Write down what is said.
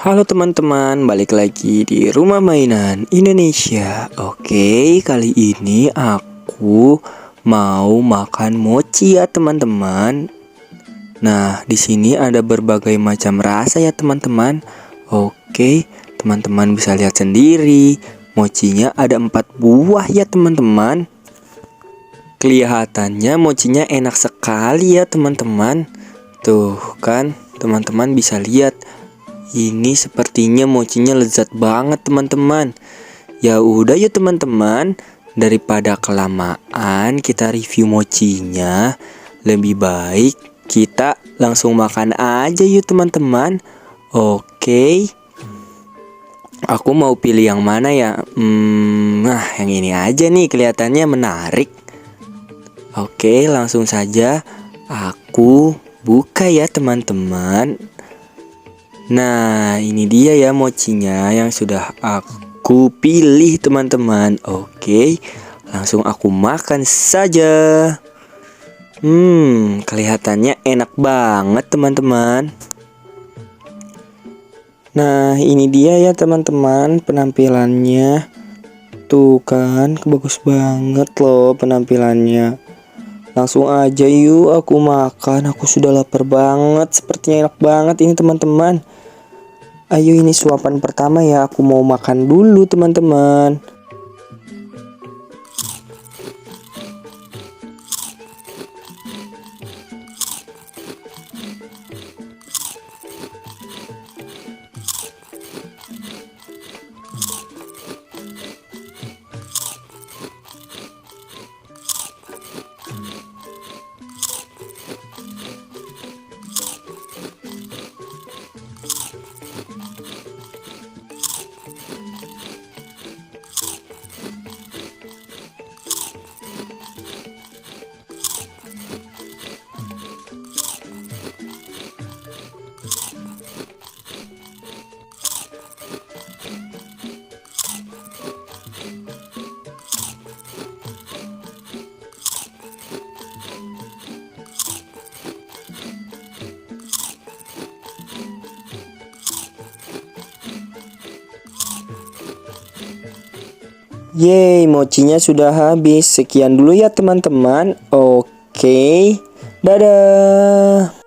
Halo teman-teman, balik lagi di Rumah Mainan Indonesia. Oke, kali ini aku mau makan mochi ya teman-teman. Nah, di sini ada berbagai macam rasa ya teman-teman. Oke, teman-teman bisa lihat sendiri. Mochinya ada 4 buah ya teman-teman. Kelihatannya mochinya enak sekali ya teman-teman. Tuh kan, teman-teman bisa lihat. Ini sepertinya mochinya lezat banget teman-teman. Ya udah yuk teman-teman, daripada kelamaan kita review mochinya, lebih baik kita langsung makan aja yuk teman-teman. Oke. Aku mau pilih yang mana ya? Nah yang ini aja nih, kelihatannya menarik. Oke, langsung saja aku buka ya teman-teman. Nah, ini dia ya mochinya yang sudah aku pilih teman-teman. Oke, langsung aku makan saja. Kelihatannya enak banget teman-teman. Nah, ini dia ya teman-teman penampilannya. Tuh kan, bagus banget loh penampilannya. Langsung aja yuk aku makan. Aku sudah lapar banget. Sepertinya enak banget ini teman-teman. Ayo ini suapan pertama ya. Aku mau makan dulu teman-teman. Yeay, mochinya sudah habis. Sekian dulu ya teman-teman. Oke, dadah.